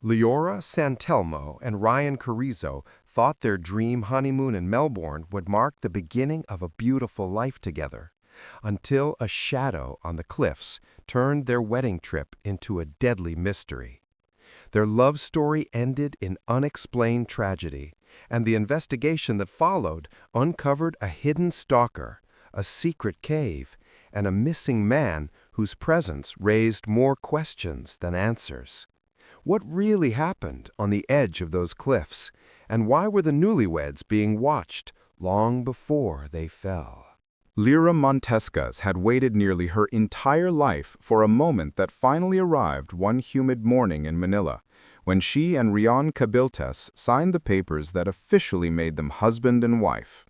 Liora, Santelmo, and Rian Carrizo thought their dream honeymoon in Melbourne would mark the beginning of a beautiful life together, until a shadow on the cliffs turned their wedding trip into a deadly mystery. Their love story ended in unexplained tragedy, and the investigation that followed uncovered a hidden stalker, a secret cave, and a missing man whose presence raised more questions than answers. What really happened on the edge of those cliffs, and why were the newlyweds being watched long before they fell? Liora Montescas had waited nearly her entire life for a moment that finally arrived one humid morning in Manila, when she and Rian Cabiltes signed the papers that officially made them husband and wife.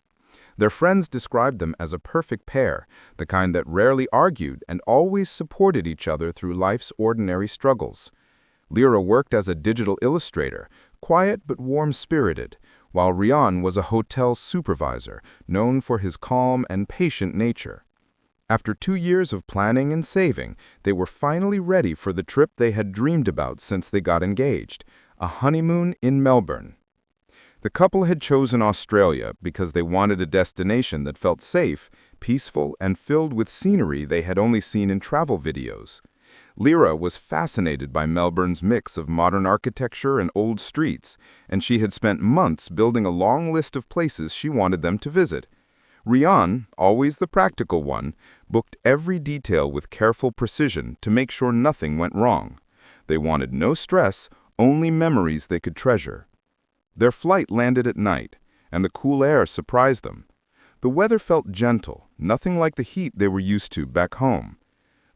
Their friends described them as a perfect pair, the kind that rarely argued and always supported each other through life's ordinary struggles. Liora worked as a digital illustrator, quiet but warm-spirited, while Rian was a hotel supervisor, known for his calm and patient nature. After 2 years of planning and saving, they were finally ready for the trip they had dreamed about since they got engaged, a honeymoon in Melbourne. The couple had chosen Australia because they wanted a destination that felt safe, peaceful, and filled with scenery they had only seen in travel videos. Liora was fascinated by Melbourne's mix of modern architecture and old streets, and she had spent months building a long list of places she wanted them to visit. Rian, always the practical one, booked every detail with careful precision to make sure nothing went wrong. They wanted no stress, only memories they could treasure. Their flight landed at night, and the cool air surprised them. The weather felt gentle, nothing like the heat they were used to back home.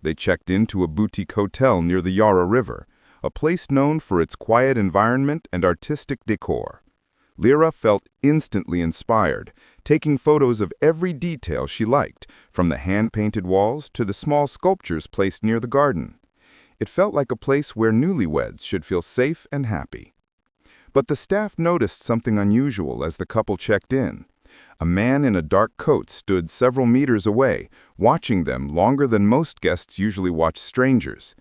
They checked into a boutique hotel near the Liora River, a place known for its quiet environment and artistic decor. Liora felt instantly inspired, taking photos of every detail she liked, from the hand-painted walls to the small sculptures placed near the garden. It felt like a place where newlyweds should feel safe and happy. But the staff noticed something unusual as the couple checked in. A man in a dark coat stood several meters away, watching them longer than most guests usually watch strangers.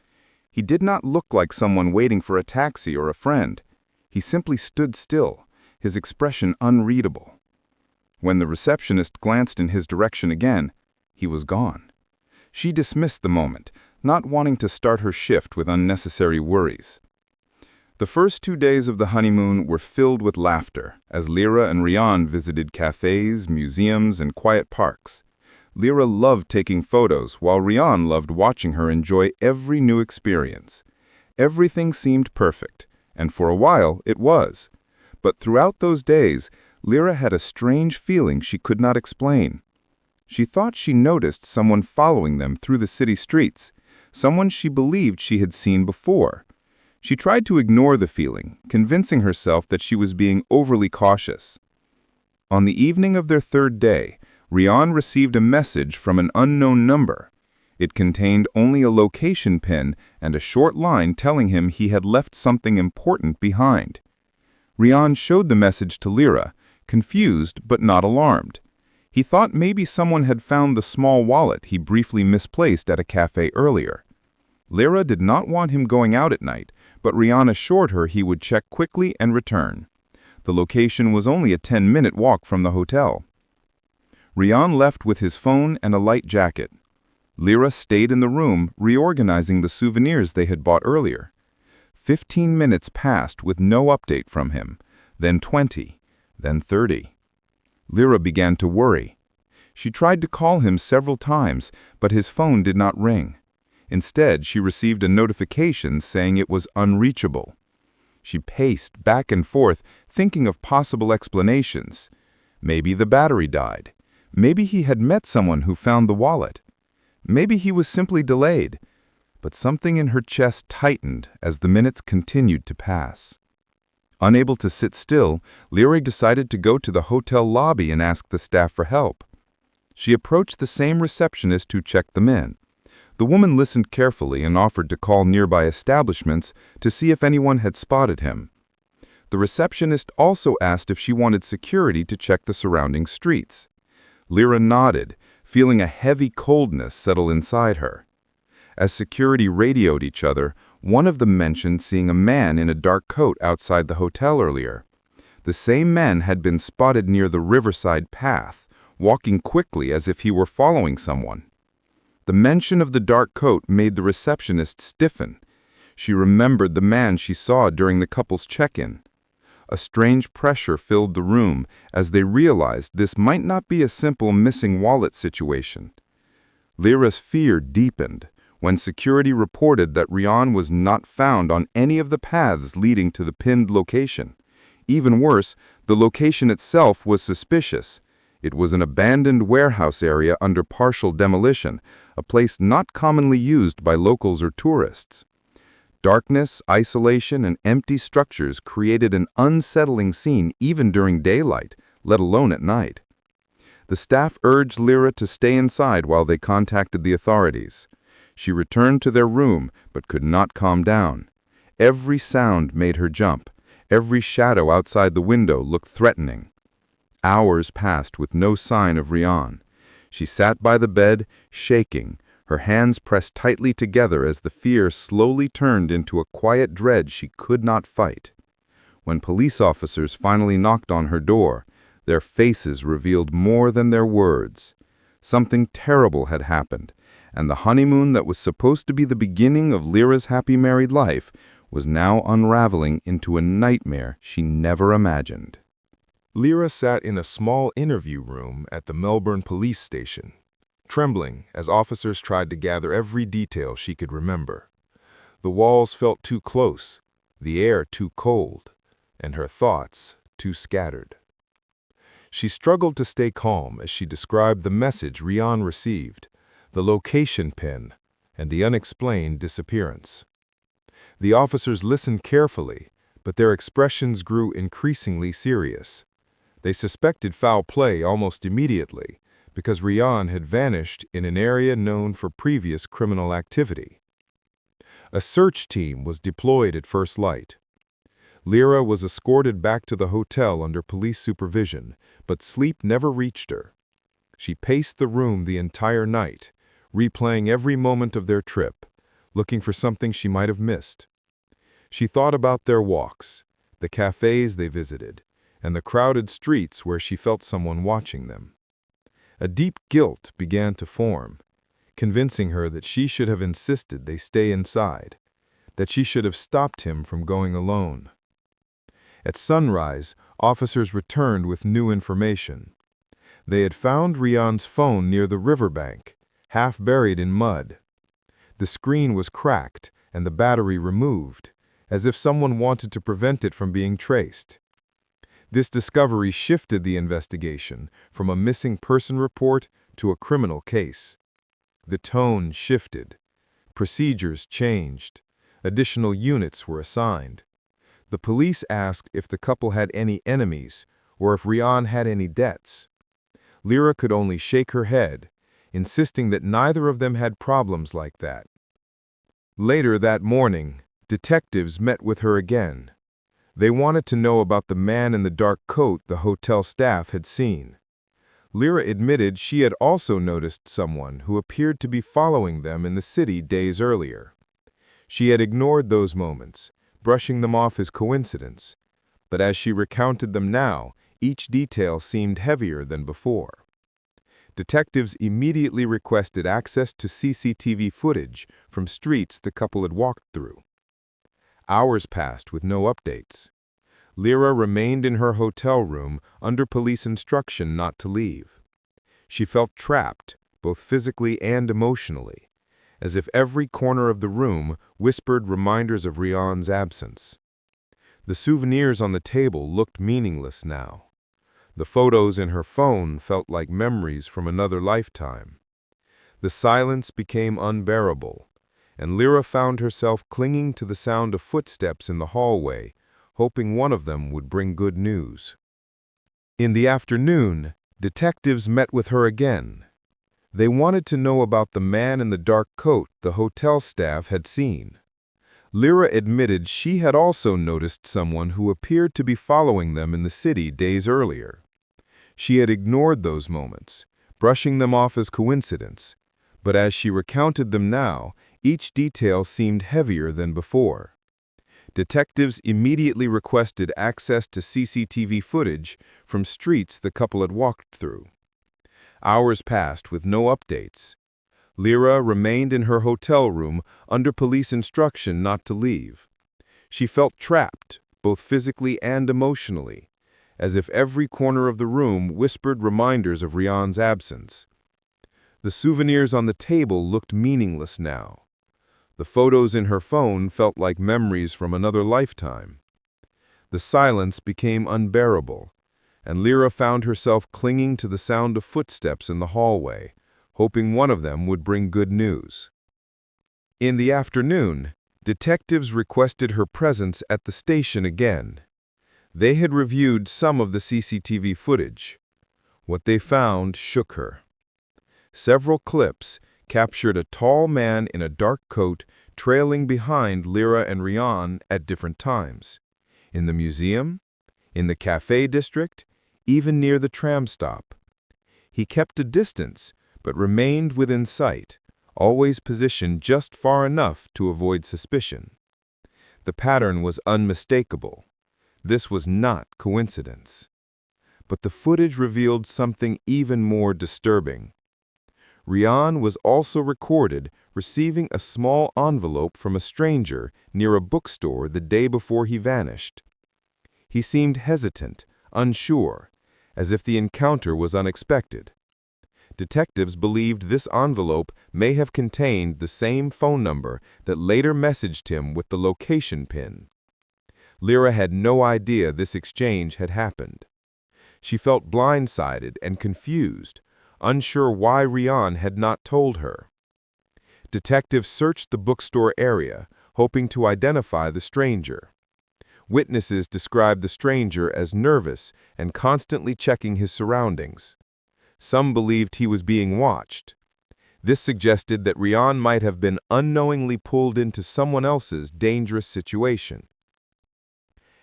He did not look like someone waiting for a taxi or a friend. He simply stood still, his expression unreadable. When the receptionist glanced in his direction again, he was gone. She dismissed the moment, not wanting to start her shift with unnecessary worries. The first 2 days of the honeymoon were filled with laughter, as Liora and Rian visited cafes, museums, and quiet parks. Liora loved taking photos, while Rian loved watching her enjoy every new experience. Everything seemed perfect, and for a while it was. But throughout those days, Liora had a strange feeling she could not explain. She thought she noticed someone following them through the city streets, someone she believed she had seen before. She tried to ignore the feeling, convincing herself that she was being overly cautious. On the evening of their third day, Rian received a message from an unknown number. It contained only a location pin and a short line telling him he had left something important behind. Rian showed the message to Liora, confused but not alarmed. He thought maybe someone had found the small wallet he briefly misplaced at a cafe earlier. Liora did not want him going out at night, but Rian assured her he would check quickly and return. The location was only a 10-minute walk from the hotel. Rian left with his phone and a light jacket. Liora stayed in the room, reorganizing the souvenirs they had bought earlier. 15 minutes passed with no update from him, then 20, then 30. Liora began to worry. She tried to call him several times, but his phone did not ring. Instead, she received a notification saying it was unreachable. She paced back and forth, thinking of possible explanations. Maybe the battery died. Maybe he had met someone who found the wallet. Maybe he was simply delayed. But something in her chest tightened as the minutes continued to pass. Unable to sit still, Liora decided to go to the hotel lobby and ask the staff for help. She approached the same receptionist who checked them in. The woman listened carefully and offered to call nearby establishments to see if anyone had spotted him. The receptionist also asked if she wanted security to check the surrounding streets. Liora nodded, feeling a heavy coldness settle inside her. As security radioed each other, One of them mentioned seeing a man in a dark coat outside the hotel earlier. The same man had been spotted near the riverside path, walking quickly as if he were following someone. The mention of the dark coat made the receptionist stiffen. She remembered the man she saw during the couple's check-in. A strange pressure filled the room as they realized this might not be a simple missing wallet situation. Liora's fear deepened when security reported that Rian was not found on any of the paths leading to the pinned location. Even worse, the location itself was suspicious. It was an abandoned warehouse area under partial demolition, a place not commonly used by locals or tourists. Darkness, isolation, and empty structures created an unsettling scene even during daylight, let alone at night. The staff urged Liora to stay inside while they contacted the authorities. She returned to their room but could not calm down. Every sound made her jump. Every shadow outside the window looked threatening. Hours passed with no sign of Rian. She sat by the bed, shaking, her hands pressed tightly together as the fear slowly turned into a quiet dread she could not fight. When police officers finally knocked on her door, their faces revealed more than their words. Something terrible had happened, and the honeymoon that was supposed to be the beginning of Liora's happy married life was now unraveling into a nightmare she never imagined. Liora sat in a small interview room at the Melbourne police station, trembling as officers tried to gather every detail she could remember. The walls felt too close, the air too cold, and her thoughts too scattered. She struggled to stay calm as she described the message Rian received, the location pin, and the unexplained disappearance. The officers listened carefully, but their expressions grew increasingly serious. They suspected foul play almost immediately, because Rian had vanished in an area known for previous criminal activity. A search team was deployed at first light. Liora was escorted back to the hotel under police supervision, but sleep never reached her. She paced the room the entire night, replaying every moment of their trip, looking for something she might have missed. She thought about their walks, the cafes they visited, and the crowded streets where she felt someone watching them. A deep guilt began to form, convincing her that she should have insisted they stay inside, that she should have stopped him from going alone. At sunrise, officers returned with new information. They had found Rian's phone near the riverbank, half buried in mud. The screen was cracked and the battery removed, as if someone wanted to prevent it from being traced. This discovery shifted the investigation from a missing person report to a criminal case. The tone shifted. Procedures changed. Additional units were assigned. The police asked if the couple had any enemies or if Rian had any debts. Liora could only shake her head, insisting that neither of them had problems like that. Later that morning, detectives met with her again. They wanted to know about the man in the dark coat the hotel staff had seen. Liora admitted she had also noticed someone who appeared to be following them in the city days earlier. She had ignored those moments, brushing them off as coincidence, but as she recounted them now, each detail seemed heavier than before. Detectives immediately requested access to CCTV footage from streets the couple had walked through. Hours passed with no updates. Liora remained in her hotel room under police instruction not to leave. She felt trapped, both physically and emotionally, as if every corner of the room whispered reminders of Rian's absence. The souvenirs on the table looked meaningless now. The photos in her phone felt like memories from another lifetime. The silence became unbearable, and Liora found herself clinging to the sound of footsteps in the hallway, hoping one of them would bring good news. In the afternoon, detectives met with her again. They wanted to know about the man in the dark coat the hotel staff had seen. Liora admitted she had also noticed someone who appeared to be following them in the city days earlier. She had ignored those moments, brushing them off as coincidence, but as she recounted them now, Each detail seemed heavier than before. Detectives immediately requested access to CCTV footage from streets the couple had walked through. Hours passed with no updates. Liora remained in her hotel room under police instruction not to leave. She felt trapped, both physically and emotionally, as if every corner of the room whispered reminders of Rian's absence. The souvenirs on the table looked meaningless now. The photos in her phone felt like memories from another lifetime. The silence became unbearable, and Liora found herself clinging to the sound of footsteps in the hallway, hoping one of them would bring good news. In the afternoon, detectives requested her presence at the station again. They had reviewed some of the CCTV footage. What they found shook her. Several clips captured a tall man in a dark coat trailing behind Liora and Rian at different times. In the museum, in the cafe district, even near the tram stop. He kept a distance, but remained within sight, always positioned just far enough to avoid suspicion. The pattern was unmistakable. This was not coincidence. But the footage revealed something even more disturbing. Rian was also recorded receiving a small envelope from a stranger near a bookstore the day before he vanished. He seemed hesitant, unsure, as if the encounter was unexpected. Detectives believed this envelope may have contained the same phone number that later messaged him with the location pin. Liora had no idea this exchange had happened. She felt blindsided and confused, unsure why Rian had not told her. Detectives searched the bookstore area, hoping to identify the stranger. Witnesses described the stranger as nervous and constantly checking his surroundings. Some believed he was being watched. This suggested that Rian might have been unknowingly pulled into someone else's dangerous situation.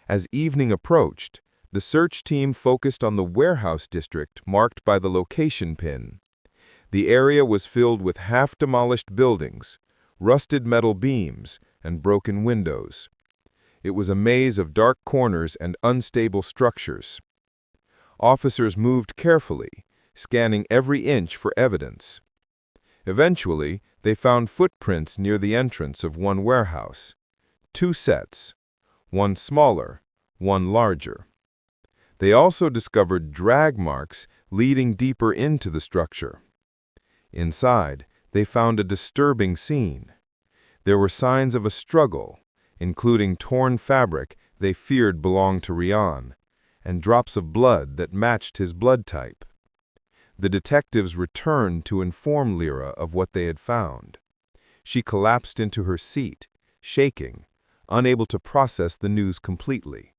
As evening approached, the search team focused on the warehouse district marked by the location pin. The area was filled with half-demolished buildings, rusted metal beams, and broken windows. It was a maze of dark corners and unstable structures. Officers moved carefully, scanning every inch for evidence. Eventually, they found footprints near the entrance of one warehouse. 2 sets, one smaller, one larger. They also discovered drag marks leading deeper into the structure. Inside, they found a disturbing scene. There were signs of a struggle, including torn fabric they feared belonged to Rian, and drops of blood that matched his blood type. The detectives returned to inform Liora of what they had found. She collapsed into her seat, shaking, unable to process the news completely.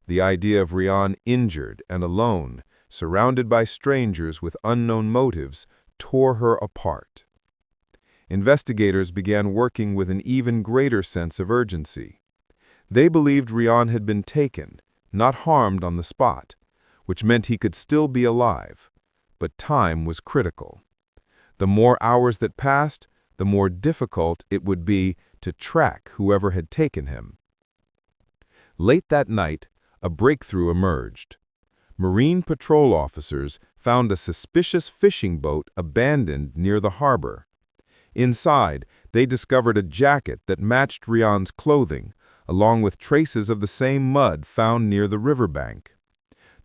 The idea of Rian injured and alone, surrounded by strangers with unknown motives, tore her apart. Investigators began working with an even greater sense of urgency. They believed Rian had been taken, not harmed on the spot, which meant he could still be alive. But time was critical. The more hours that passed, the more difficult it would be to track whoever had taken him. Late that night, a breakthrough emerged. Marine patrol officers found a suspicious fishing boat abandoned near the harbor. Inside, they discovered a jacket that matched Rian's clothing, along with traces of the same mud found near the riverbank.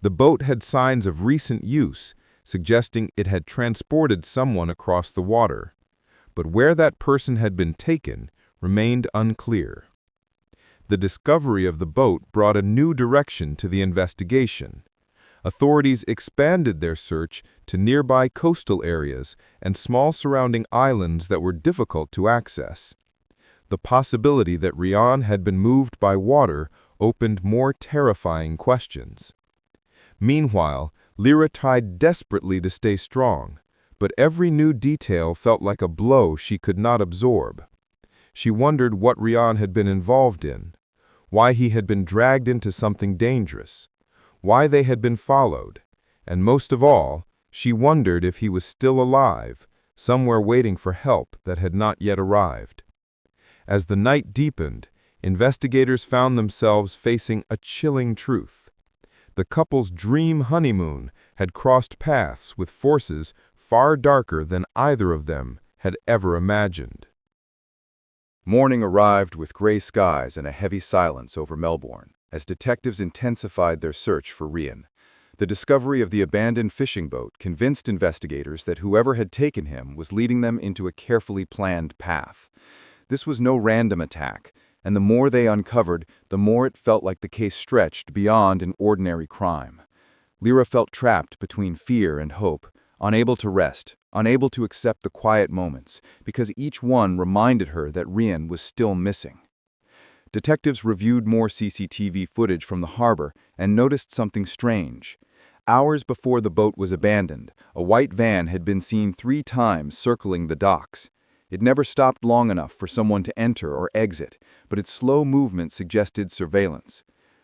The boat had signs of recent use, suggesting it had transported someone across the water. But where that person had been taken remained unclear. The discovery of the boat brought a new direction to the investigation. Authorities expanded their search to nearby coastal areas and small surrounding islands that were difficult to access. The possibility that Rian had been moved by water opened more terrifying questions. Meanwhile, Liora tried desperately to stay strong, but every new detail felt like a blow she could not absorb. She wondered what Rian had been involved in, why he had been dragged into something dangerous, why they had been followed, and most of all, she wondered if he was still alive, somewhere waiting for help that had not yet arrived. As the night deepened, investigators found themselves facing a chilling truth. The couple's dream honeymoon had crossed paths with forces far darker than either of them had ever imagined. Morning arrived with gray skies and a heavy silence over Melbourne, as detectives intensified their search for Rian. The discovery of the abandoned fishing boat convinced investigators that whoever had taken him was leading them into a carefully planned path. This was no random attack, and the more they uncovered, the more it felt like the case stretched beyond an ordinary crime. Liora felt trapped between fear and hope, unable to rest, unable to accept the quiet moments, because each one reminded her that Rian was still missing. Detectives reviewed more CCTV footage from the harbor and noticed something strange. Hours before the boat was abandoned, a white van had been seen 3 times circling the docks. It never stopped long enough for someone to enter or exit, but its slow movement suggested surveillance.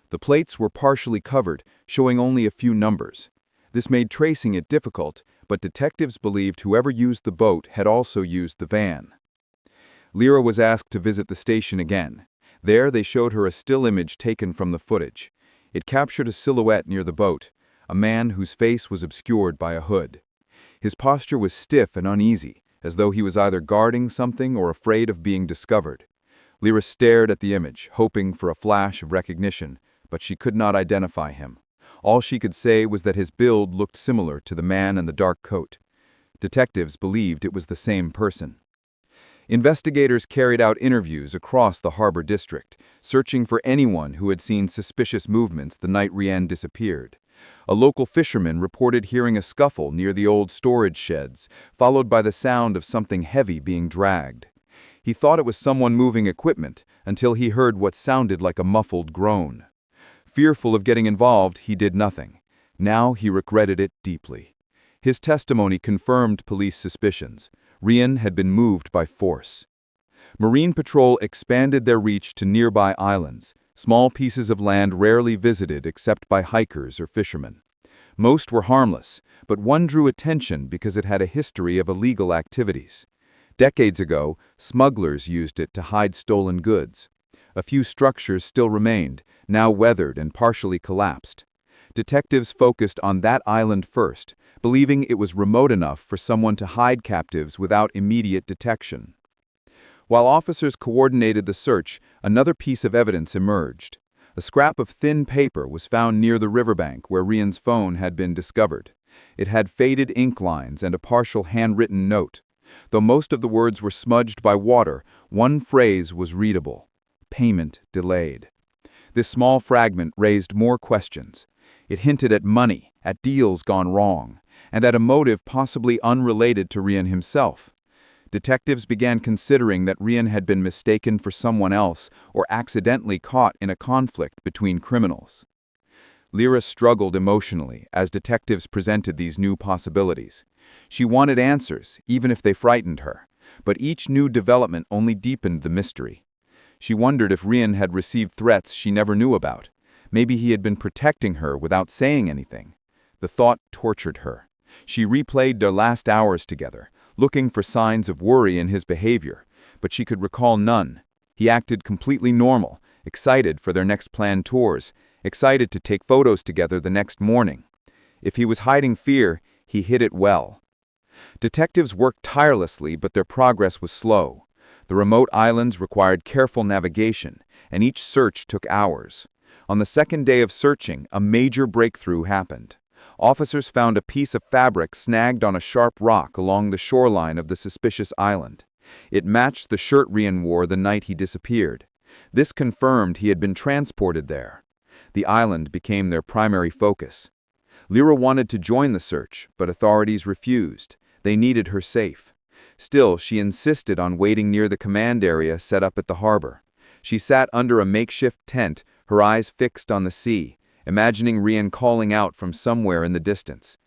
The plates were partially covered, showing only a few numbers. This made tracing it difficult, but detectives believed whoever used the boat had also used the van. Liora was asked to visit the station again. There, they showed her a still image taken from the footage. It captured a silhouette near the boat, a man whose face was obscured by a hood. His posture was stiff and uneasy, as though he was either guarding something or afraid of being discovered. Liora stared at the image, hoping for a flash of recognition, but she could not identify him. All she could say was that his build looked similar to the man in the dark coat. Detectives believed it was the same person. Investigators carried out interviews across the harbor district, searching for anyone who had seen suspicious movements the night Rian disappeared. A local fisherman reported hearing a scuffle near the old storage sheds, followed by the sound of something heavy being dragged. He thought it was someone moving equipment until he heard what sounded like a muffled groan. Fearful of getting involved, he did nothing. Now he regretted it deeply. His testimony confirmed police suspicions. Rian had been moved by force. Marine Patrol expanded their reach to nearby islands, small pieces of land rarely visited except by hikers or fishermen. Most were harmless, but one drew attention because it had a history of illegal activities. Decades ago, smugglers used it to hide stolen goods. A few structures still remained, now weathered and partially collapsed. Detectives focused on that island first, believing it was remote enough for someone to hide captives without immediate detection. While officers coordinated the search, another piece of evidence emerged. A scrap of thin paper was found near the riverbank where Rian's phone had been discovered. It had faded ink lines and a partial handwritten note. Though most of the words were smudged by water, one phrase was readable: payment delayed. This small fragment raised more questions. It hinted at money, at deals gone wrong, and at a motive possibly unrelated to Rian himself. Detectives began considering that Rian had been mistaken for someone else or accidentally caught in a conflict between criminals. Liora struggled emotionally as detectives presented these new possibilities. She wanted answers, even if they frightened her, but each new development only deepened the mystery. She wondered if Rian had received threats she never knew about. Maybe he had been protecting her without saying anything. The thought tortured her. She replayed their last hours together, looking for signs of worry in his behavior, but she could recall none. He acted completely normal, excited for their next planned tours, excited to take photos together the next morning. If he was hiding fear, he hid it well. Detectives worked tirelessly, but their progress was slow. The remote islands required careful navigation, and each search took hours. On the second day of searching, a major breakthrough happened. Officers found a piece of fabric snagged on a sharp rock along the shoreline of the suspicious island. It matched the shirt Rian wore the night he disappeared. This confirmed he had been transported there. The island became their primary focus. Liora wanted to join the search, but authorities refused. They needed her safe. Still, she insisted on waiting near the command area set up at the harbor. She sat under a makeshift tent, her eyes fixed on the sea, imagining Rian calling out from somewhere in the distance.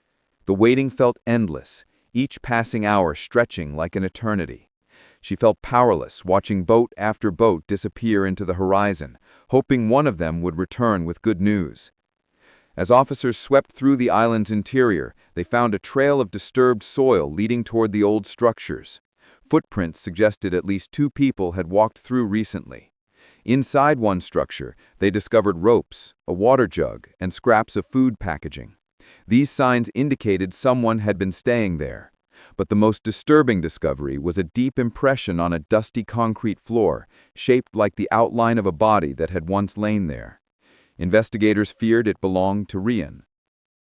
The waiting felt endless, each passing hour stretching like an eternity. She felt powerless, watching boat after boat disappear into the horizon, hoping one of them would return with good news. As officers swept through the island's interior, they found a trail of disturbed soil leading toward the old structures. Footprints suggested at least 2 people had walked through recently. Inside one structure, they discovered ropes, a water jug, and scraps of food packaging. These signs indicated someone had been staying there. But the most disturbing discovery was a deep impression on a dusty concrete floor, shaped like the outline of a body that had once lain there. Investigators feared it belonged to Rian.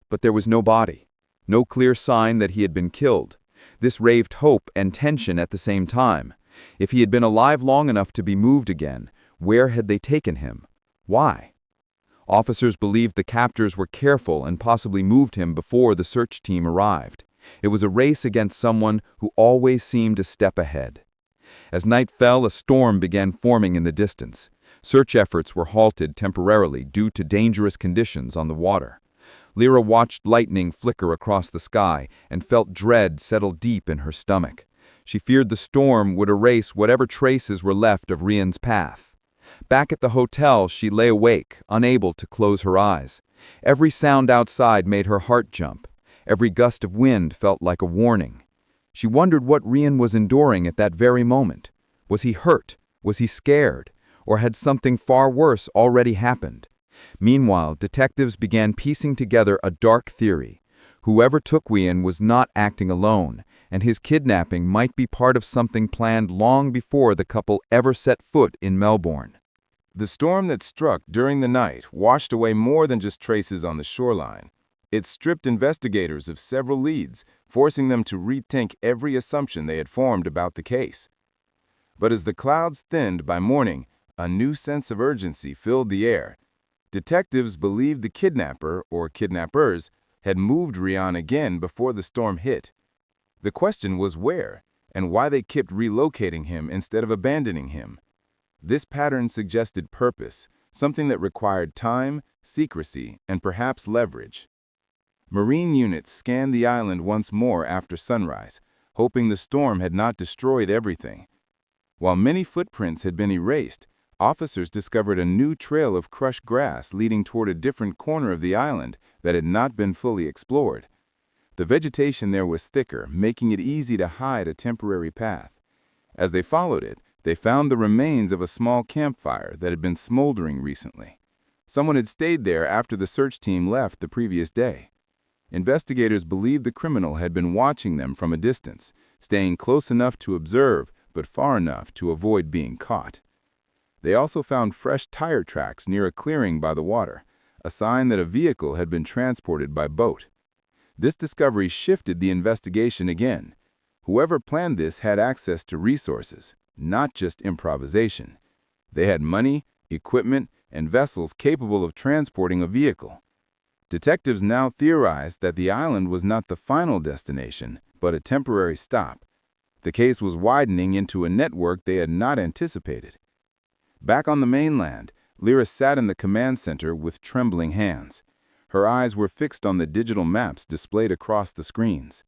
But there was no body, no clear sign that he had been killed. This raised hope and tension at the same time. If he had been alive long enough to be moved again, where had they taken him? Why? Officers believed the captors were careful and possibly moved him before the search team arrived. It was a race against someone who always seemed a step ahead. As night fell, a storm began forming in the distance. Search efforts were halted temporarily due to dangerous conditions on the water. Liora watched lightning flicker across the sky and felt dread settle deep in her stomach. She feared the storm would erase whatever traces were left of Rian's path. Back at the hotel, she lay awake, unable to close her eyes. Every sound outside made her heart jump. Every gust of wind felt like a warning. She wondered what Rian was enduring at that very moment. Was he hurt? Was he scared? Or had something far worse already happened? Meanwhile, detectives began piecing together a dark theory. Whoever took Rian was not acting alone, and his kidnapping might be part of something planned long before the couple ever set foot in Melbourne. The storm that struck during the night washed away more than just traces on the shoreline. It stripped investigators of several leads, forcing them to rethink every assumption they had formed about the case. But as the clouds thinned by morning, a new sense of urgency filled the air. Detectives believed the kidnapper, or kidnappers, had moved Rian again before the storm hit. The question was where, and why they kept relocating him instead of abandoning him. This pattern suggested purpose, something that required time, secrecy, and perhaps leverage. Marine units scanned the island once more after sunrise, hoping the storm had not destroyed everything. While many footprints had been erased, officers discovered a new trail of crushed grass leading toward a different corner of the island that had not been fully explored. The vegetation there was thicker, making it easy to hide a temporary path. As they followed it, they found the remains of a small campfire that had been smoldering recently. Someone had stayed there after the search team left the previous day. Investigators believed the criminal had been watching them from a distance, staying close enough to observe, but far enough to avoid being caught. They also found fresh tire tracks near a clearing by the water, a sign that a vehicle had been transported by boat. This discovery shifted the investigation again. Whoever planned this had access to resources, not just improvisation. They had money, equipment, and vessels capable of transporting a vehicle. Detectives now theorized that the island was not the final destination, but a temporary stop. The case was widening into a network they had not anticipated. Back on the mainland, Liora sat in the command center with trembling hands. Her eyes were fixed on the digital maps displayed across the screens.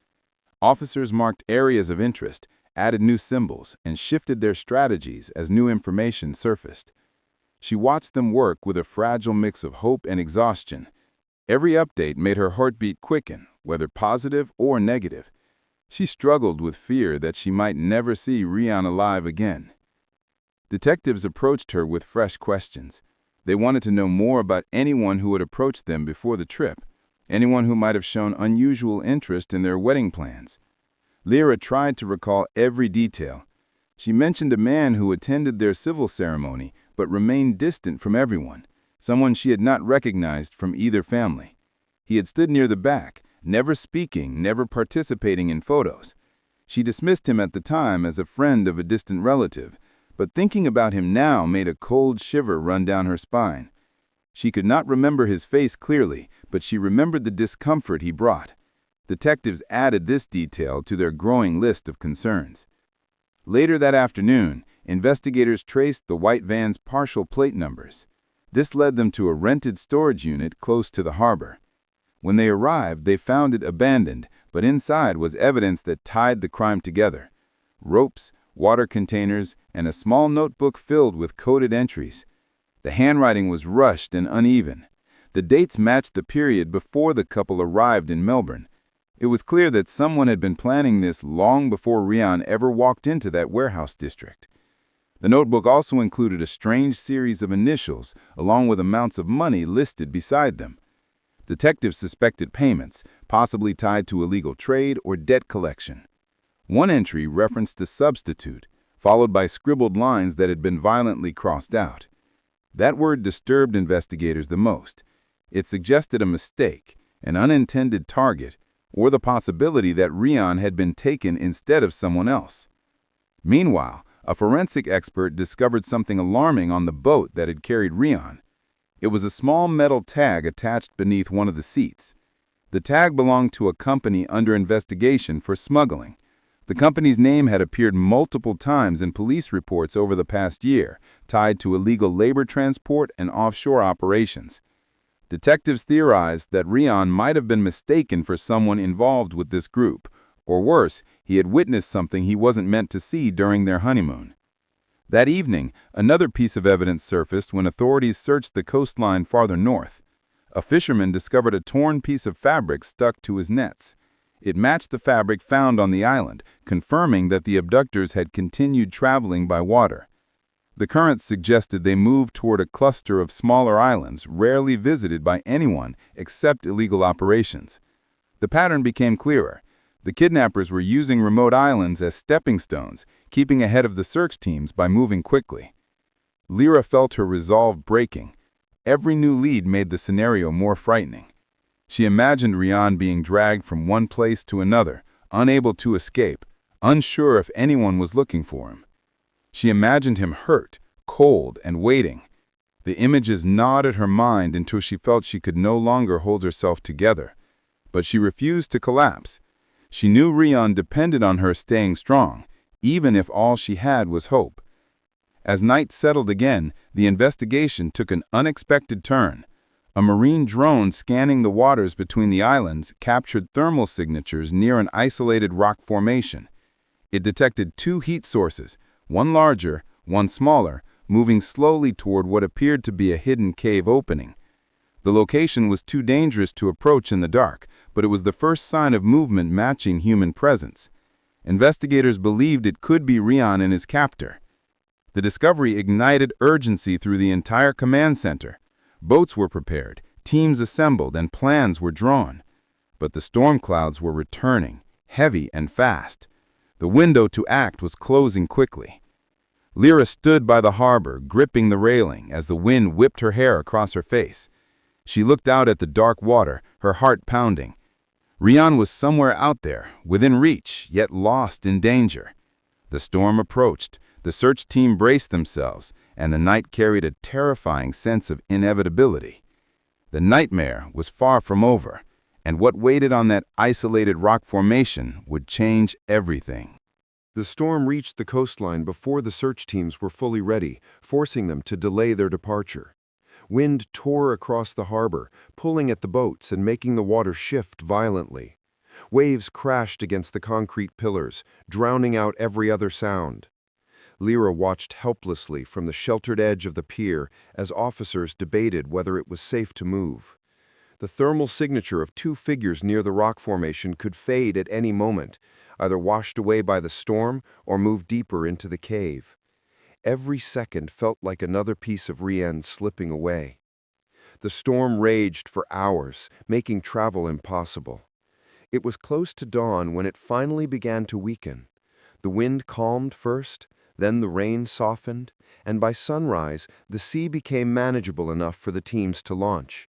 Officers marked areas of interest, added new symbols, and shifted their strategies as new information surfaced. She watched them work with a fragile mix of hope and exhaustion. Every update made her heartbeat quicken, whether positive or negative. She struggled with fear that she might never see Rian alive again. Detectives approached her with fresh questions. They wanted to know more about anyone who had approached them before the trip, anyone who might have shown unusual interest in their wedding plans. Liora tried to recall every detail. She mentioned a man who attended their civil ceremony but remained distant from everyone, someone she had not recognized from either family. He had stood near the back, never speaking, never participating in photos. She dismissed him at the time as a friend of a distant relative, but thinking about him now made a cold shiver run down her spine. She could not remember his face clearly, but she remembered the discomfort he brought. Detectives added this detail to their growing list of concerns. Later that afternoon, investigators traced the white van's partial plate numbers. This led them to a rented storage unit close to the harbor. When they arrived, they found it abandoned, but inside was evidence that tied the crime together. Ropes, water containers, and a small notebook filled with coded entries. The handwriting was rushed and uneven. The dates matched the period before the couple arrived in Melbourne. It was clear that someone had been planning this long before Rian ever walked into that warehouse district. The notebook also included a strange series of initials, along with amounts of money listed beside them. Detectives suspected payments, possibly tied to illegal trade or debt collection. One entry referenced a substitute, followed by scribbled lines that had been violently crossed out. That word disturbed investigators the most. It suggested a mistake, an unintended target, or the possibility that Rian had been taken instead of someone else. Meanwhile, a forensic expert discovered something alarming on the boat that had carried Rian. It was a small metal tag attached beneath one of the seats. The tag belonged to a company under investigation for smuggling. The company's name had appeared multiple times in police reports over the past year, tied to illegal labor transport and offshore operations. Detectives theorized that Rian might have been mistaken for someone involved with this group, or worse, he had witnessed something he wasn't meant to see during their honeymoon. That evening, another piece of evidence surfaced when authorities searched the coastline farther north. A fisherman discovered a torn piece of fabric stuck to his nets. It matched the fabric found on the island, confirming that the abductors had continued traveling by water. The currents suggested they moved toward a cluster of smaller islands rarely visited by anyone except illegal operations. The pattern became clearer. The kidnappers were using remote islands as stepping stones, keeping ahead of the search teams by moving quickly. Liora felt her resolve breaking. Every new lead made the scenario more frightening. She imagined Rian being dragged from one place to another, unable to escape, unsure if anyone was looking for him. She imagined him hurt, cold, and waiting. The images gnawed at her mind until she felt she could no longer hold herself together. But she refused to collapse. She knew Rian depended on her staying strong, even if all she had was hope. As night settled again, the investigation took an unexpected turn. A marine drone scanning the waters between the islands captured thermal signatures near an isolated rock formation. It detected two heat sources, one larger, one smaller, moving slowly toward what appeared to be a hidden cave opening. The location was too dangerous to approach in the dark, but it was the first sign of movement matching human presence. Investigators believed it could be Rian and his captor. The discovery ignited urgency through the entire command center. Boats were prepared, teams assembled, and plans were drawn. But the storm clouds were returning, heavy and fast. The window to act was closing quickly. Liora stood by the harbor, gripping the railing as the wind whipped her hair across her face. She looked out at the dark water, her heart pounding. Rian was somewhere out there, within reach, yet lost in danger. The storm approached, the search team braced themselves, and the night carried a terrifying sense of inevitability. The nightmare was far from over, and what waited on that isolated rock formation would change everything. The storm reached the coastline before the search teams were fully ready, forcing them to delay their departure. Wind tore across the harbor, pulling at the boats and making the water shift violently. Waves crashed against the concrete pillars, drowning out every other sound. Liora watched helplessly from the sheltered edge of the pier as officers debated whether it was safe to move. The thermal signature of two figures near the rock formation could fade at any moment, either washed away by the storm or move deeper into the cave. Every second felt like another piece of Rian slipping away. The storm raged for hours, making travel impossible. It was close to dawn when it finally began to weaken. The wind calmed first, then the rain softened, and by sunrise, the sea became manageable enough for the teams to launch.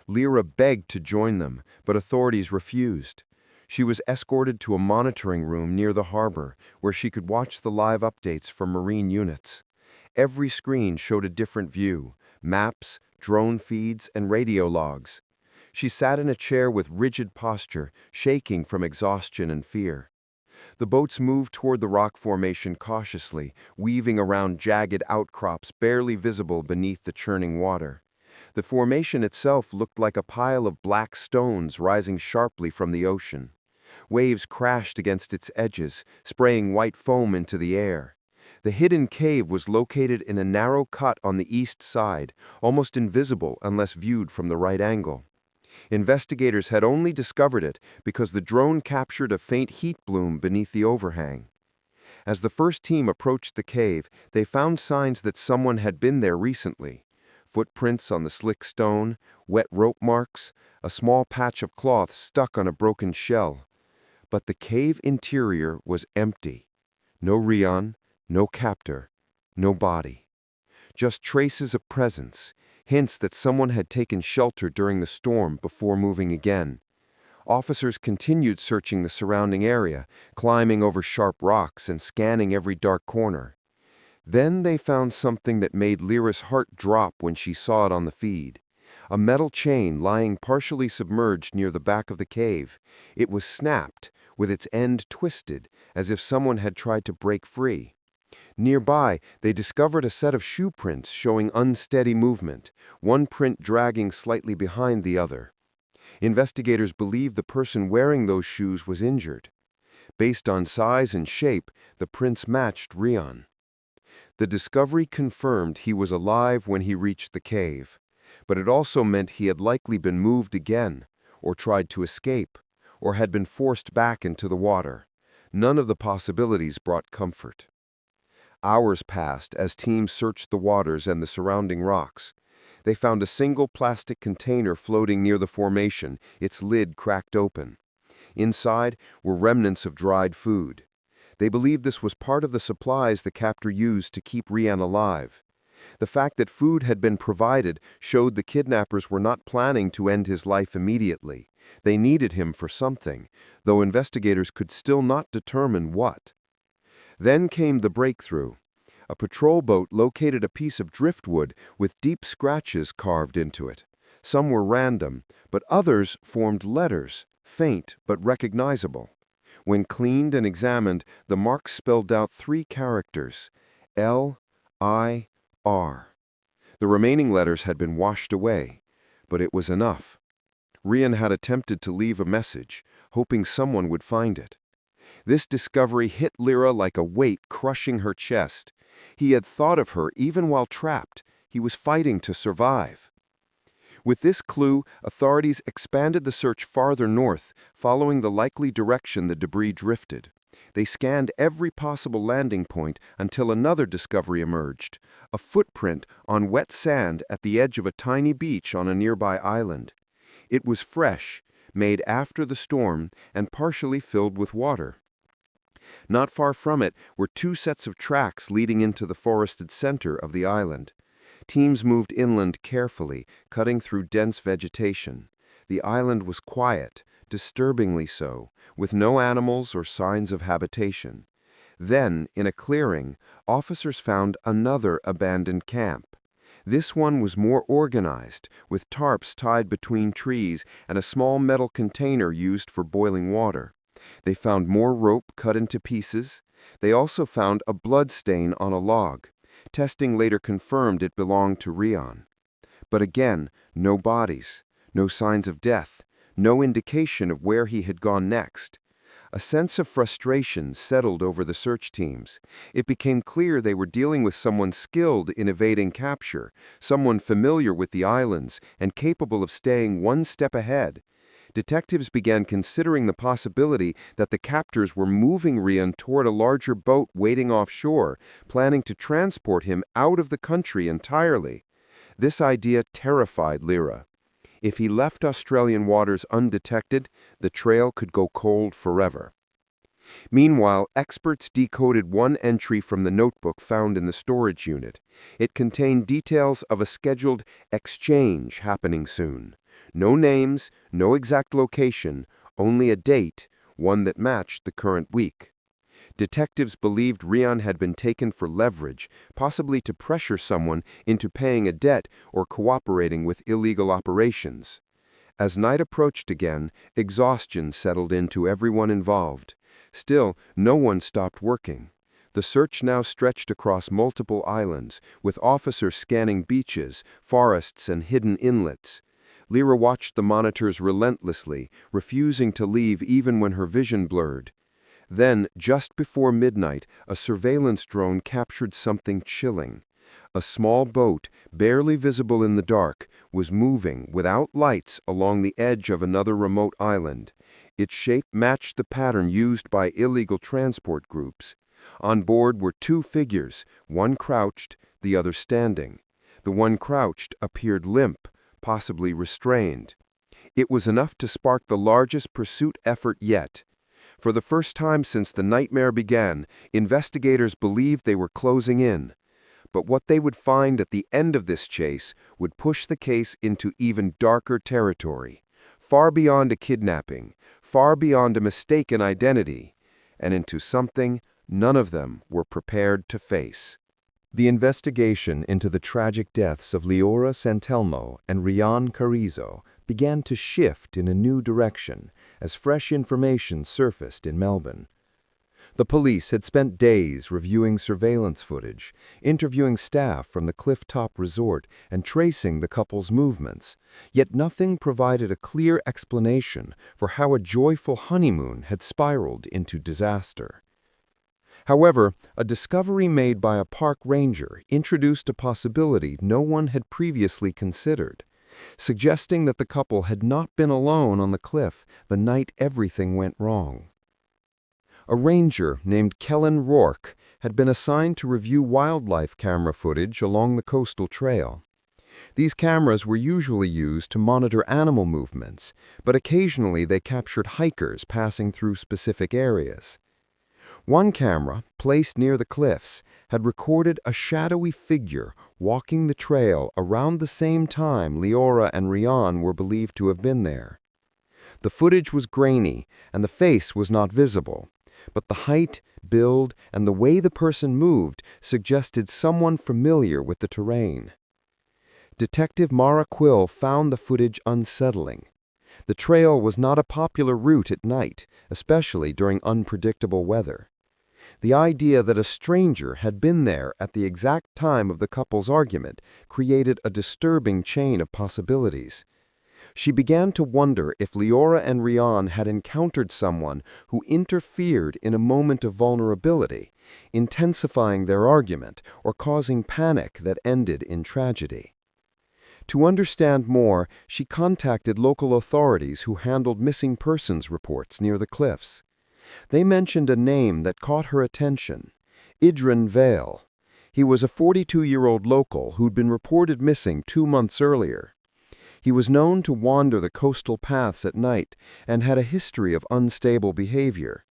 Liora begged to join them, but authorities refused. She was escorted to a monitoring room near the harbor, where she could watch the live updates from marine units. Every screen showed a different view: maps, drone feeds, and radio logs. She sat in a chair with rigid posture, shaking from exhaustion and fear. The boats moved toward the rock formation cautiously, weaving around jagged outcrops barely visible beneath the churning water. The formation itself looked like a pile of black stones rising sharply from the ocean. Waves crashed against its edges, spraying white foam into the air. The hidden cave was located in a narrow cut on the east side, almost invisible unless viewed from the right angle. Investigators had only discovered it because the drone captured a faint heat bloom beneath the overhang. As the first team approached the cave, they found signs that someone had been there recently. Footprints on the slick stone, wet rope marks, a small patch of cloth stuck on a broken shell. But the cave interior was empty. No Rian, no captor, no body. Just traces of presence, hints that someone had taken shelter during the storm before moving again. Officers continued searching the surrounding area, climbing over sharp rocks and scanning every dark corner. Then they found something that made Liора's heart drop when she saw it on the feed. A metal chain lying partially submerged near the back of the cave. It was snapped, with its end twisted, as if someone had tried to break free. Nearby, they discovered a set of shoe prints showing unsteady movement, one print dragging slightly behind the other. Investigators believe the person wearing those shoes was injured. Based on size and shape, the prints matched Rian. The discovery confirmed he was alive when he reached the cave, but it also meant he had likely been moved again, or tried to escape, or had been forced back into the water. None of the possibilities brought comfort. Hours passed as teams searched the waters and the surrounding rocks. They found a single plastic container floating near the formation, its lid cracked open. Inside were remnants of dried food. They believed this was part of the supplies the captor used to keep Rian alive. The fact that food had been provided showed the kidnappers were not planning to end his life immediately. They needed him for something, though investigators could still not determine what. Then came the breakthrough. A patrol boat located a piece of driftwood with deep scratches carved into it. Some were random, but others formed letters, faint but recognizable. When cleaned and examined, the marks spelled out 3 characters: L-I-R. The remaining letters had been washed away, but it was enough. Rian had attempted to leave a message, hoping someone would find it. This discovery hit Liora like a weight crushing her chest. He had thought of her even while trapped. He was fighting to survive. With this clue, authorities expanded the search farther north, following the likely direction the debris drifted. They scanned every possible landing point until another discovery emerged: a footprint on wet sand at the edge of a tiny beach on a nearby island. It was fresh, made after the storm, and partially filled with water. Not far from it were 2 sets of tracks leading into the forested center of the island. Teams moved inland carefully, cutting through dense vegetation. The island was quiet, disturbingly so, with no animals or signs of habitation. Then, in a clearing, officers found another abandoned camp. This one was more organized, with tarps tied between trees and a small metal container used for boiling water. They found more rope cut into pieces. They also found a blood stain on a log. Testing later confirmed it belonged to Rian. But again, no bodies, no signs of death, no indication of where he had gone next. A sense of frustration settled over the search teams. It became clear they were dealing with someone skilled in evading capture, someone familiar with the islands and capable of staying one step ahead. Detectives began considering the possibility that the captors were moving Rian toward a larger boat waiting offshore, planning to transport him out of the country entirely. This idea terrified Liora. If he left Australian waters undetected, the trail could go cold forever. Meanwhile, experts decoded one entry from the notebook found in the storage unit. It contained details of a scheduled exchange happening soon. No names, no exact location, only a date, one that matched the current week. Detectives believed Rian had been taken for leverage, possibly to pressure someone into paying a debt or cooperating with illegal operations. As night approached again, exhaustion settled into everyone involved. Still, no one stopped working. The search now stretched across multiple islands, with officers scanning beaches, forests, and hidden inlets. Liora watched the monitors relentlessly, refusing to leave even when her vision blurred. Then, just before midnight, a surveillance drone captured something chilling. A small boat, barely visible in the dark, was moving without lights along the edge of another remote island. Its shape matched the pattern used by illegal transport groups. On board were two figures, one crouched, the other standing. The one crouched appeared limp, possibly restrained. It was enough to spark the largest pursuit effort yet. For the first time since the nightmare began, investigators believed they were closing in. But what they would find at the end of this chase would push the case into even darker territory, far beyond a kidnapping, far beyond a mistaken identity, and into something none of them were prepared to face. The investigation into the tragic deaths of Liora Santelmo and Rian Carrizo began to shift in a new direction as fresh information surfaced in Melbourne. The police had spent days reviewing surveillance footage, interviewing staff from the cliff-top resort, and tracing the couple's movements, yet nothing provided a clear explanation for how a joyful honeymoon had spiraled into disaster. However, a discovery made by a park ranger introduced a possibility no one had previously considered, suggesting that the couple had not been alone on the cliff the night everything went wrong. A ranger named Kellen Rourke had been assigned to review wildlife camera footage along the coastal trail. These cameras were usually used to monitor animal movements, but occasionally they captured hikers passing through specific areas. One camera, placed near the cliffs, had recorded a shadowy figure walking the trail around the same time Liora and Rian were believed to have been there. The footage was grainy, and the face was not visible, but the height, build, and the way the person moved suggested someone familiar with the terrain. Detective Mara Quill found the footage unsettling. The trail was not a popular route at night, especially during unpredictable weather. The idea that a stranger had been there at the exact time of the couple's argument created a disturbing chain of possibilities. She began to wonder if Liora and Rian had encountered someone who interfered in a moment of vulnerability, intensifying their argument or causing panic that ended in tragedy. To understand more, she contacted local authorities who handled missing persons reports near the cliffs. They mentioned a name that caught her attention: Idran Vale. He was a 42-year-old local who'd been reported missing 2 months earlier. He was known to wander the coastal paths at night and had a history of unstable behavior.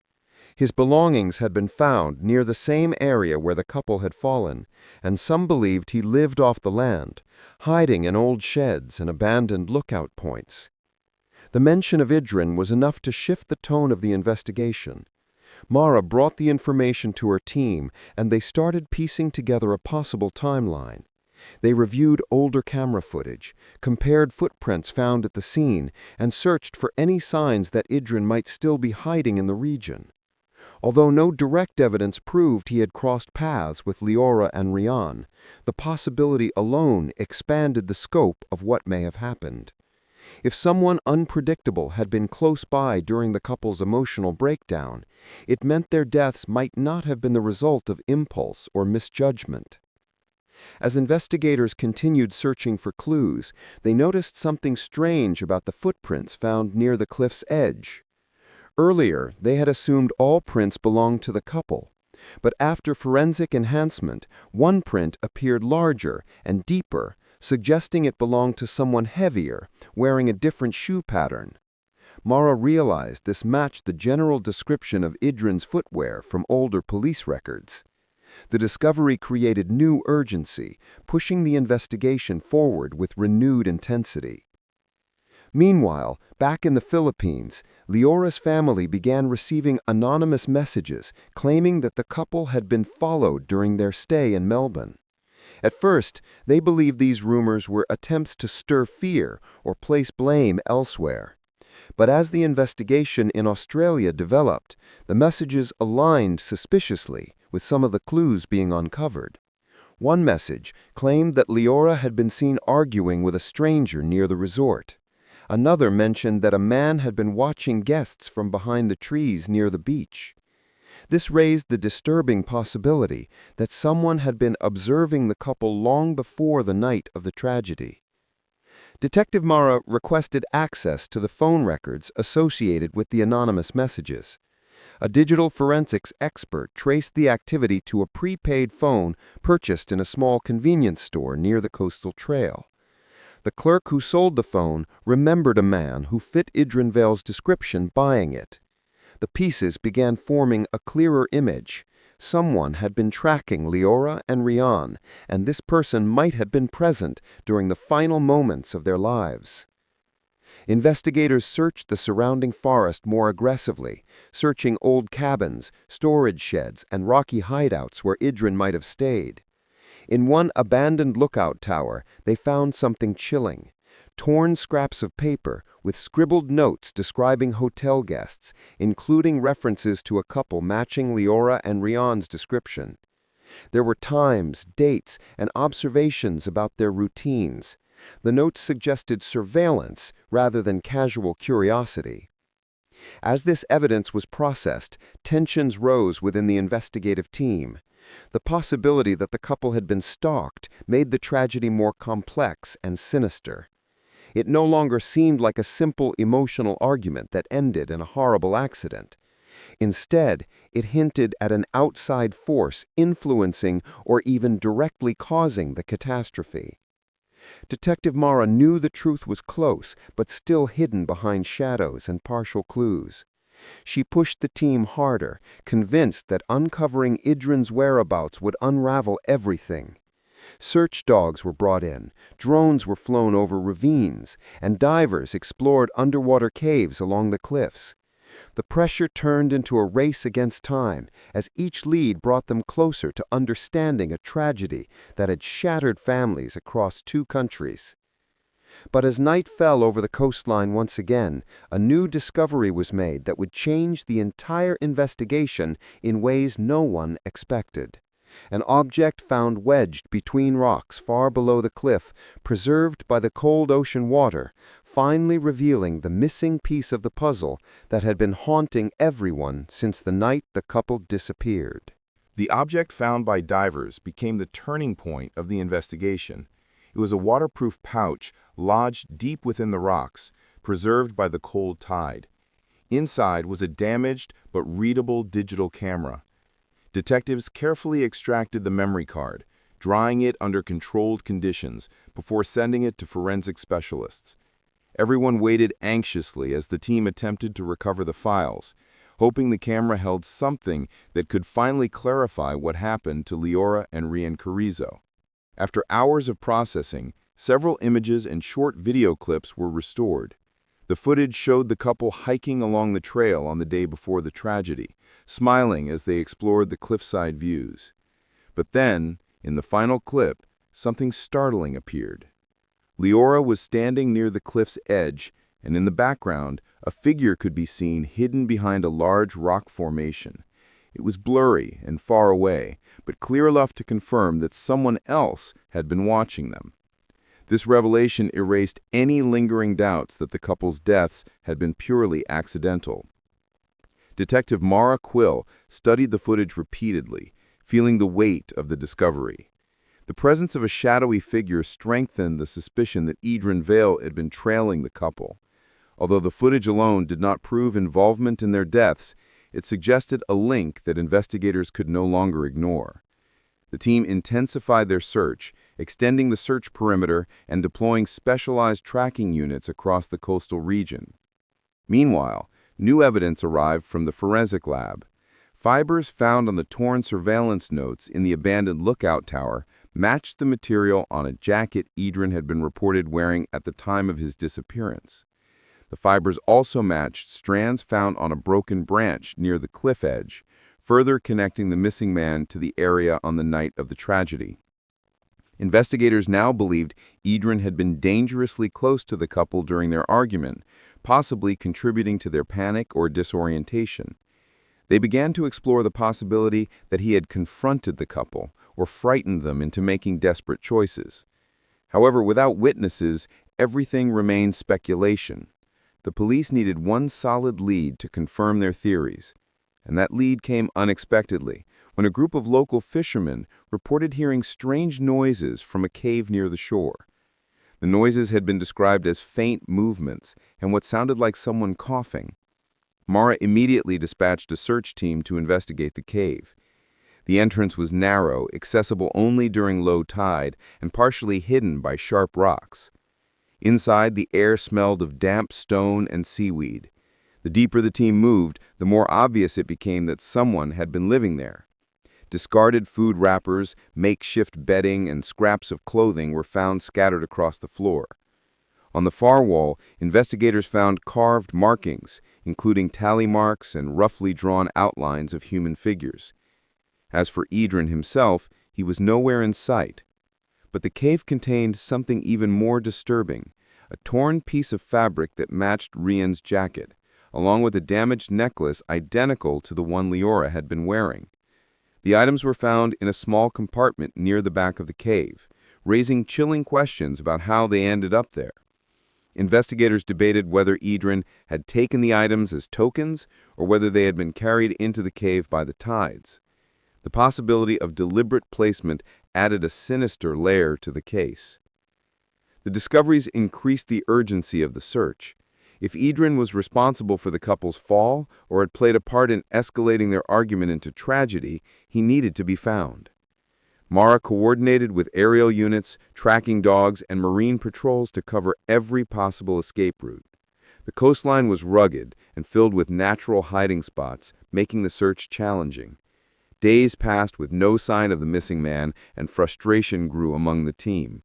His belongings had been found near the same area where the couple had fallen, and some believed he lived off the land, hiding in old sheds and abandoned lookout points. The mention of Idran was enough to shift the tone of the investigation. Mara brought the information to her team, and they started piecing together a possible timeline. They reviewed older camera footage, compared footprints found at the scene, and searched for any signs that Idran might still be hiding in the region. Although no direct evidence proved he had crossed paths with Liora and Rian, the possibility alone expanded the scope of what may have happened. If someone unpredictable had been close by during the couple's emotional breakdown, it meant their deaths might not have been the result of impulse or misjudgment. As investigators continued searching for clues, they noticed something strange about the footprints found near the cliff's edge. Earlier, they had assumed all prints belonged to the couple, but after forensic enhancement, one print appeared larger and deeper, suggesting it belonged to someone heavier, wearing a different shoe pattern. Mara realized this matched the general description of Idran's footwear from older police records. The discovery created new urgency, pushing the investigation forward with renewed intensity. Meanwhile, back in the Philippines, Liora's family began receiving anonymous messages claiming that the couple had been followed during their stay in Melbourne. At first, they believed these rumors were attempts to stir fear or place blame elsewhere. But as the investigation in Australia developed, the messages aligned suspiciously, with some of the clues being uncovered. One message claimed that Liora had been seen arguing with a stranger near the resort. Another mentioned that a man had been watching guests from behind the trees near the beach. This raised the disturbing possibility that someone had been observing the couple long before the night of the tragedy. Detective Mara requested access to the phone records associated with the anonymous messages. A digital forensics expert traced the activity to a prepaid phone purchased in a small convenience store near the coastal trail. The clerk who sold the phone remembered a man who fit Idran Vale's description buying it. The pieces began forming a clearer image. Someone had been tracking Liora and Rian, and this person might have been present during the final moments of their lives. Investigators searched the surrounding forest more aggressively, searching old cabins, storage sheds, and rocky hideouts where Idran might have stayed. In one abandoned lookout tower, they found something chilling: torn scraps of paper with scribbled notes describing hotel guests, including references to a couple matching Liora and Rian's description. There were times, dates, and observations about their routines. The notes suggested surveillance rather than casual curiosity. As this evidence was processed, tensions rose within the investigative team. The possibility that the couple had been stalked made the tragedy more complex and sinister. It no longer seemed like a simple emotional argument that ended in a horrible accident. Instead, it hinted at an outside force influencing or even directly causing the catastrophe. Detective Mara knew the truth was close, but still hidden behind shadows and partial clues. She pushed the team harder, convinced that uncovering Idran's whereabouts would unravel everything. Search dogs were brought in, drones were flown over ravines, and divers explored underwater caves along the cliffs. The pressure turned into a race against time, as each lead brought them closer to understanding a tragedy that had shattered families across 2 countries. But as night fell over the coastline once again, a new discovery was made that would change the entire investigation in ways no one expected. An object found wedged between rocks far below the cliff, preserved by the cold ocean water, finally revealing the missing piece of the puzzle that had been haunting everyone since the night the couple disappeared. The object found by divers became the turning point of the investigation. It was a waterproof pouch lodged deep within the rocks, preserved by the cold tide. Inside was a damaged but readable digital camera. Detectives carefully extracted the memory card, drying it under controlled conditions before sending it to forensic specialists. Everyone waited anxiously as the team attempted to recover the files, hoping the camera held something that could finally clarify what happened to Liora and Rian Carrizo. After hours of processing, several images and short video clips were restored. The footage showed the couple hiking along the trail on the day before the tragedy, smiling as they explored the cliffside views. But then, in the final clip, something startling appeared. Liora was standing near the cliff's edge, and in the background, a figure could be seen hidden behind a large rock formation. It was blurry and far away, but clear enough to confirm that someone else had been watching them. This revelation erased any lingering doubts that the couple's deaths had been purely accidental. Detective Mara Quill studied the footage repeatedly, feeling the weight of the discovery. The presence of a shadowy figure strengthened the suspicion that Idran Vale had been trailing the couple. Although the footage alone did not prove involvement in their deaths, it suggested a link that investigators could no longer ignore. The team intensified their search, extending the search perimeter and deploying specialized tracking units across the coastal region. Meanwhile, new evidence arrived from the forensic lab. Fibers found on the torn surveillance notes in the abandoned lookout tower matched the material on a jacket Idran had been reported wearing at the time of his disappearance. The fibers also matched strands found on a broken branch near the cliff edge, further connecting the missing man to the area on the night of the tragedy. Investigators now believed Idran had been dangerously close to the couple during their argument, possibly contributing to their panic or disorientation. They began to explore the possibility that he had confronted the couple or frightened them into making desperate choices. However, without witnesses, everything remained speculation. The police needed one solid lead to confirm their theories. And that lead came unexpectedly, when a group of local fishermen reported hearing strange noises from a cave near the shore. The noises had been described as faint movements and what sounded like someone coughing. Mara immediately dispatched a search team to investigate the cave. The entrance was narrow, accessible only during low tide, and partially hidden by sharp rocks. Inside, the air smelled of damp stone and seaweed. The deeper the team moved, the more obvious it became that someone had been living there. Discarded food wrappers, makeshift bedding, and scraps of clothing were found scattered across the floor. On the far wall, investigators found carved markings, including tally marks and roughly drawn outlines of human figures. As for Idran himself, he was nowhere in sight. But the cave contained something even more disturbing, a torn piece of fabric that matched Rian's jacket, along with a damaged necklace identical to the one Liora had been wearing. The items were found in a small compartment near the back of the cave, raising chilling questions about how they ended up there. Investigators debated whether Idran had taken the items as tokens or whether they had been carried into the cave by the tides. The possibility of deliberate placement added a sinister layer to the case. The discoveries increased the urgency of the search. If Idran was responsible for the couple's fall or had played a part in escalating their argument into tragedy, he needed to be found. Mara coordinated with aerial units, tracking dogs, and marine patrols to cover every possible escape route. The coastline was rugged and filled with natural hiding spots, making the search challenging. Days passed with no sign of the missing man, and frustration grew among the team.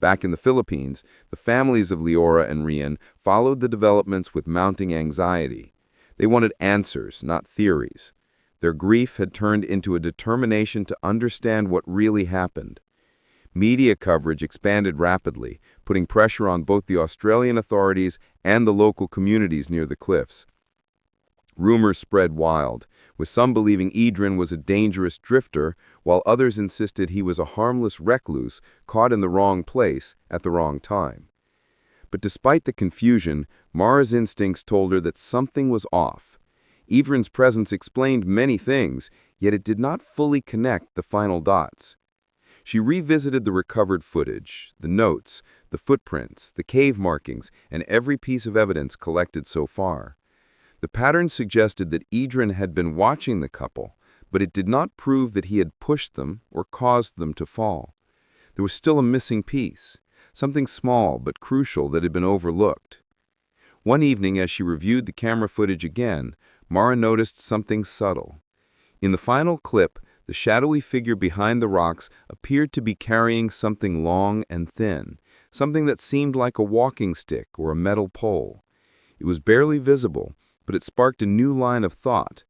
Back in the Philippines, the families of Liora and Rian followed the developments with mounting anxiety. They wanted answers, not theories. Their grief had turned into a determination to understand what really happened. Media coverage expanded rapidly, putting pressure on both the Australian authorities and the local communities near the cliffs. Rumors spread wild, with some believing Idran was a dangerous drifter, while others insisted he was a harmless recluse caught in the wrong place at the wrong time. But despite the confusion, Mara's instincts told her that something was off. Idran's presence explained many things, yet it did not fully connect the final dots. She revisited the recovered footage, the notes, the footprints, the cave markings, and every piece of evidence collected so far. The pattern suggested that Idran had been watching the couple, but it did not prove that he had pushed them or caused them to fall. There was still a missing piece, something small but crucial that had been overlooked. One evening, as she reviewed the camera footage again, Mara noticed something subtle. In the final clip, the shadowy figure behind the rocks appeared to be carrying something long and thin, something that seemed like a walking stick or a metal pole. It was barely visible, but it sparked a new line of thought.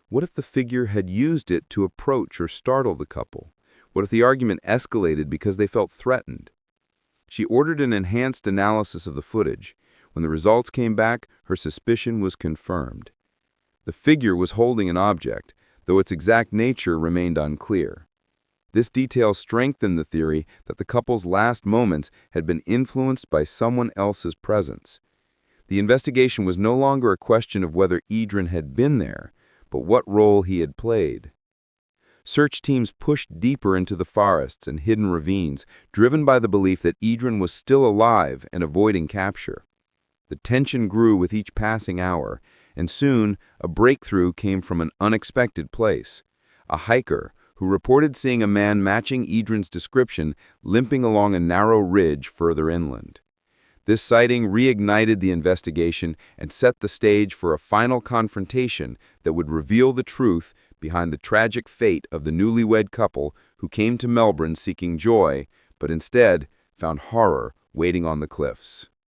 What if the figure had used it to approach or startle the couple? What if the argument escalated because they felt threatened? She ordered an enhanced analysis of the footage. When the results came back, her suspicion was confirmed. The figure was holding an object, though its exact nature remained unclear. This detail strengthened the theory that the couple's last moments had been influenced by someone else's presence. The investigation was no longer a question of whether Idran had been there, but what role he had played. Search teams pushed deeper into the forests and hidden ravines, driven by the belief that Idran was still alive and avoiding capture. The tension grew with each passing hour, and soon a breakthrough came from an unexpected place. A hiker who reported seeing a man matching Idran's description limping along a narrow ridge further inland. This sighting reignited the investigation and set the stage for a final confrontation that would reveal the truth behind the tragic fate of the newlywed couple who came to Melbourne seeking joy, but instead found horror waiting on the cliffs.